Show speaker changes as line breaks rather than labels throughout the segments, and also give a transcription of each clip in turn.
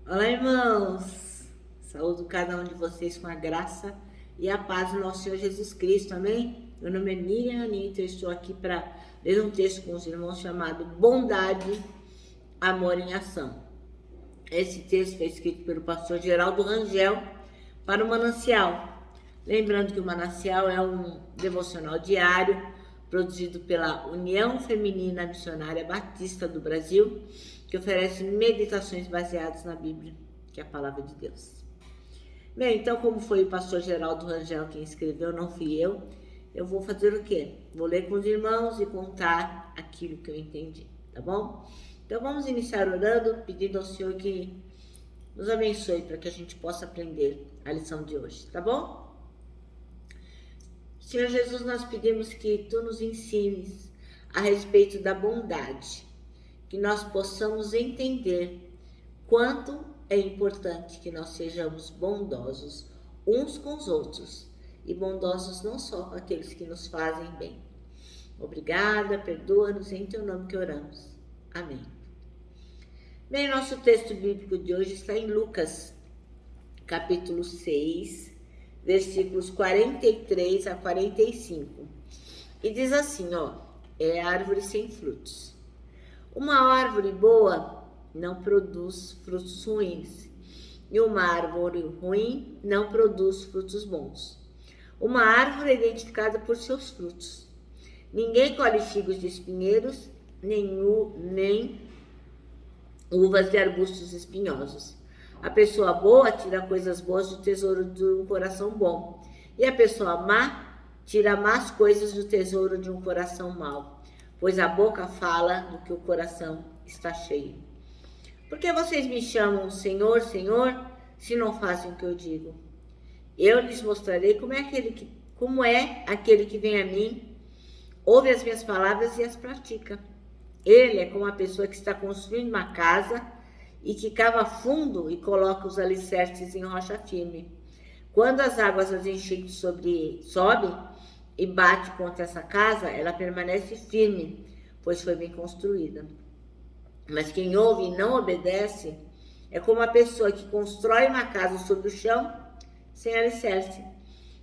Olá, irmãos! Saúdo cada um de vocês com a graça e a paz do nosso Senhor Jesus Cristo, amém? Meu nome é Miriam Anitta, eu estou aqui para ler um texto com os irmãos chamado Bondade, Amor em Ação. Esse texto foi escrito pelo pastor Geraldo Rangel para o Manancial. Lembrando que o Manancial é um devocional diário produzido pela União Feminina Missionária Batista do Brasil, que oferece meditações baseadas na Bíblia, que é a palavra de Deus. Bem, então, como foi o pastor Geraldo Rangel quem escreveu, não fui eu vou fazer o quê? Vou ler com os irmãos e contar aquilo que eu entendi, tá bom? Então, vamos iniciar orando, pedindo ao Senhor que nos abençoe para que a gente possa aprender a lição de hoje, tá bom? Senhor Jesus, nós pedimos que Tu nos ensines a respeito da bondade, que nós possamos entender quanto é importante que nós sejamos bondosos uns com os outros e bondosos não só com aqueles que nos fazem bem. Obrigada, perdoa-nos, em Teu nome que oramos. Amém. Bem, nosso texto bíblico de hoje está em Lucas, capítulo 6, versículos 43 a 45. E diz assim, é árvore sem frutos. Uma árvore boa não produz frutos ruins, e uma árvore ruim não produz frutos bons. Uma árvore é identificada por seus frutos. Ninguém colhe figos de espinheiros, nem uvas de arbustos espinhosos. A pessoa boa tira coisas boas do tesouro de um coração bom, e a pessoa má tira más coisas do tesouro de um coração mau, pois a boca fala do que o coração está cheio. Por que vocês me chamam Senhor, Senhor, se não fazem o que eu digo? Eu lhes mostrarei como é aquele que vem a mim, ouve as minhas palavras e as pratica. Ele é como a pessoa que está construindo uma casa e que cava fundo e coloca os alicerces em rocha firme. Quando as águas das enchentes sobem e bate contra essa casa, ela permanece firme, pois foi bem construída. Mas quem ouve e não obedece é como a pessoa que constrói uma casa sobre o chão sem alicerce.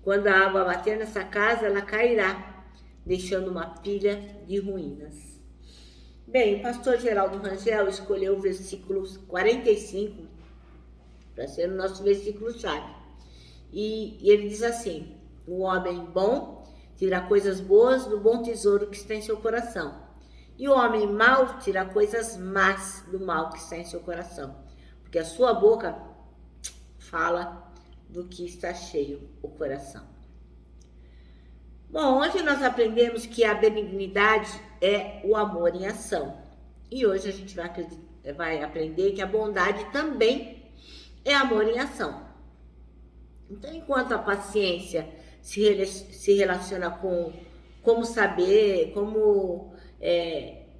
Quando a água bater nessa casa, ela cairá, deixando uma pilha de ruínas. Bem, o pastor Geraldo Rangel escolheu o versículo 45 para ser o nosso versículo-chave. E ele diz assim: o homem bom tira coisas boas do bom tesouro que está em seu coração. E o homem mau tira coisas más do mal que está em seu coração. Porque a sua boca fala do que está cheio o coração. Bom, hoje nós aprendemos que a benignidade é o amor em ação. E hoje a gente vai aprender que a bondade também é amor em ação. Então, enquanto a paciência se relaciona com como saber, como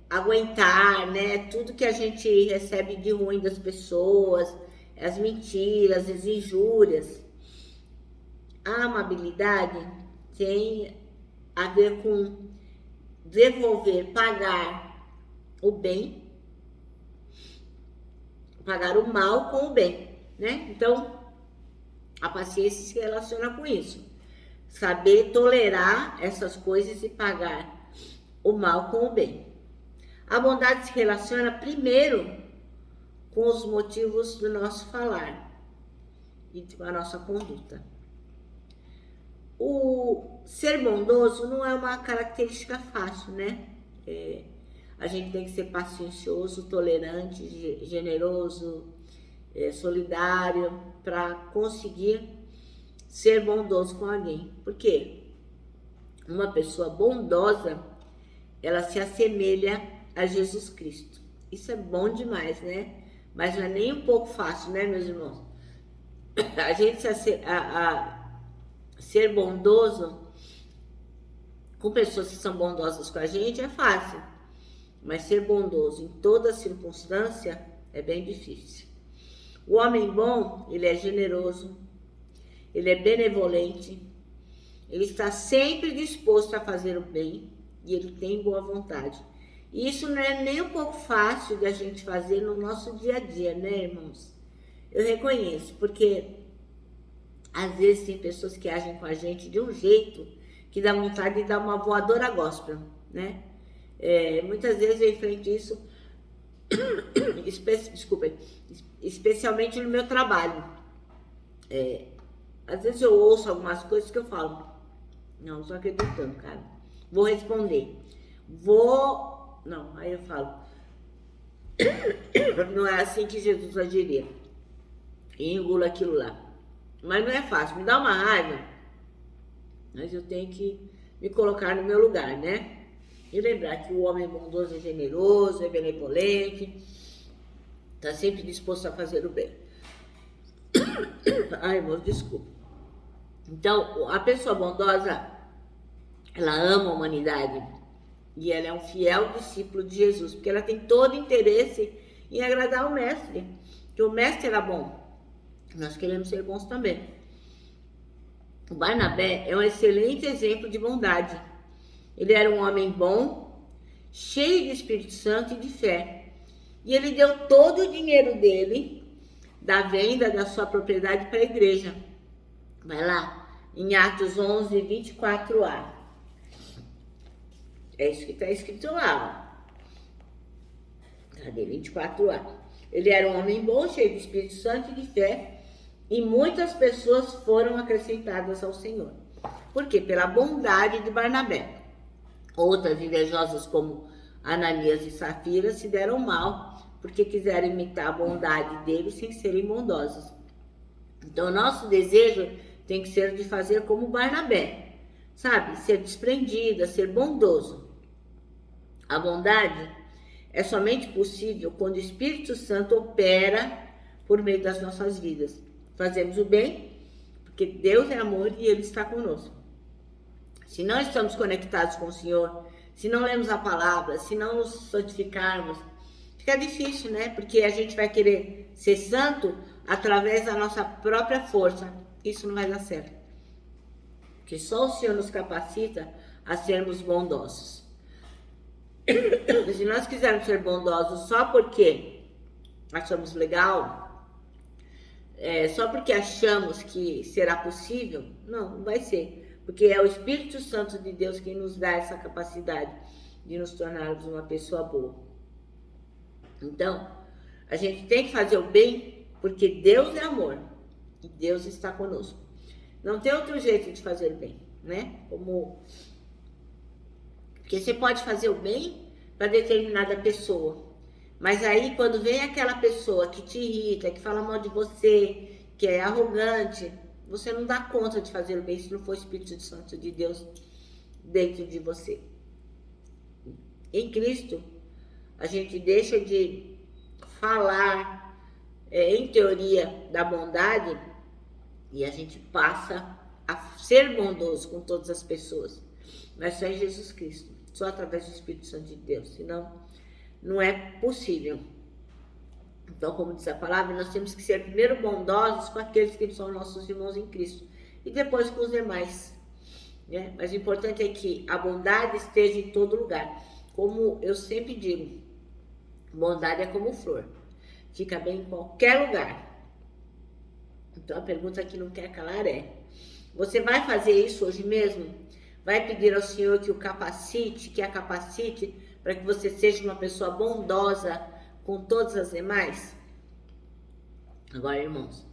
aguentar, né? Tudo que a gente recebe de ruim das pessoas, as mentiras, as injúrias. A amabilidade tem a ver com devolver, pagar o bem, pagar o mal com o bem, né? Então, a paciência se relaciona com isso. Saber tolerar essas coisas e pagar o mal com o bem. A bondade se relaciona primeiro com os motivos do nosso falar e com a nossa conduta. O ser bondoso não é uma característica fácil, né? A gente tem que ser paciencioso, tolerante, generoso, solidário para conseguir ser bondoso com alguém. Por quê? Uma pessoa bondosa, ela se assemelha a Jesus Cristo. Isso é bom demais, né? Mas não é nem um pouco fácil, né, meus irmãos? A gente ser bondoso com pessoas que são bondosas com a gente é fácil. Mas ser bondoso em toda circunstância é bem difícil. O homem bom, ele é generoso, ele é benevolente, ele está sempre disposto a fazer o bem e ele tem boa vontade. E isso não é nem um pouco fácil de a gente fazer no nosso dia a dia, né, irmãos? Eu reconheço, porque às vezes tem pessoas que agem com a gente de um jeito que dá vontade de dar uma voadora gospel, né? Muitas vezes eu enfrento isso, desculpa, especialmente no meu trabalho. Às vezes eu ouço algumas coisas que eu falo, não estou acreditando, cara. Vou responder. Não, aí eu falo, não é assim que Jesus agiria. E engulo aquilo lá. Mas não é fácil, me dá uma raiva, mas eu tenho que me colocar no meu lugar, né? E lembrar que o homem bondoso é generoso, é benevolente, está sempre disposto a fazer o bem. Ai, irmãos, desculpa. Então, a pessoa bondosa, ela ama a humanidade e ela é um fiel discípulo de Jesus, porque ela tem todo interesse em agradar o mestre, que o mestre era bom. Nós queremos ser bons também. O Barnabé é um excelente exemplo de bondade. Ele era um homem bom, cheio de Espírito Santo e de fé. E ele deu todo o dinheiro dele, da venda da sua propriedade, para a igreja. Vai lá, em Atos 11, 24a. É isso que está escrito lá. Ó. Cadê? 24a. Ele era um homem bom, cheio de Espírito Santo e de fé. E muitas pessoas foram acrescentadas ao Senhor. Por quê? Pela bondade de Barnabé. Outras invejosas como Ananias e Safira se deram mal, porque quiseram imitar a bondade deles sem serem bondosas. Então, nosso desejo tem que ser de fazer como Barnabé, sabe? Ser desprendida, ser bondoso. A bondade é somente possível quando o Espírito Santo opera por meio das nossas vidas. Fazemos o bem, porque Deus é amor e Ele está conosco. Se não estamos conectados com o Senhor, se não lemos a palavra, se não nos santificarmos, fica difícil, né? Porque a gente vai querer ser santo através da nossa própria força. Isso não vai dar certo. Porque só o Senhor nos capacita a sermos bondosos. Se nós quisermos ser bondosos só porque achamos legal, só porque achamos que será possível, não vai ser. Porque é o Espírito Santo de Deus que nos dá essa capacidade de nos tornarmos uma pessoa boa. Então, a gente tem que fazer o bem porque Deus é amor e Deus está conosco. Não tem outro jeito de fazer o bem, né? Porque você pode fazer o bem para determinada pessoa. Mas aí, quando vem aquela pessoa que te irrita, que fala mal de você, que é arrogante, você não dá conta de fazer o bem se não for o Espírito Santo de Deus dentro de você. Em Cristo, a gente deixa de falar, em teoria, da bondade e a gente passa a ser bondoso com todas as pessoas. Mas só em Jesus Cristo, só através do Espírito Santo de Deus, senão não é possível. Então, como diz a palavra, nós temos que ser primeiro bondosos com aqueles que são nossos irmãos em Cristo e depois com os demais, né? Mas o importante é que a bondade esteja em todo lugar. Como eu sempre digo, bondade é como flor, fica bem em qualquer lugar. Então, a pergunta que não quer calar é: você vai fazer isso hoje mesmo? Vai pedir ao Senhor que o capacite, que a capacite para que você seja uma pessoa bondosa com todas as demais? Agora, irmãos,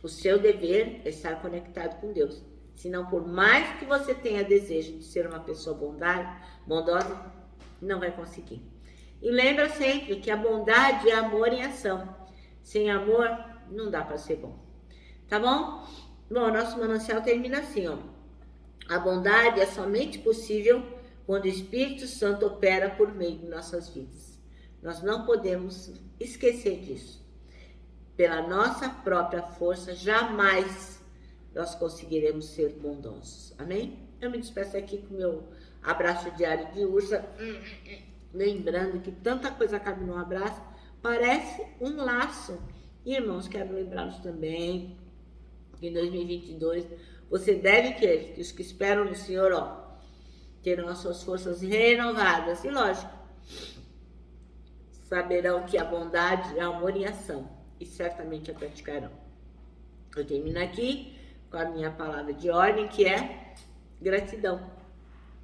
o seu dever é estar conectado com Deus. Senão, por mais que você tenha desejo de ser uma pessoa bondosa, não vai conseguir. E lembra sempre que a bondade é amor em ação. Sem amor, não dá para ser bom. Tá bom? Bom, nosso manancial termina assim, ó. A bondade é somente possível quando o Espírito Santo opera por meio de nossas vidas. Nós não podemos esquecer disso. Pela nossa própria força, jamais nós conseguiremos ser bondosos. Amém? Eu me despeço aqui com o meu abraço diário de ursa, lembrando que tanta coisa cabe num abraço, parece um laço. E, irmãos, quero lembrá-los também que em 2022 você deve querer que os que esperam no Senhor, terão as suas forças renovadas. E lógico, saberão que a bondade é amor em ação. e certamente a praticarão. Eu termino aqui com a minha palavra de ordem, que é gratidão.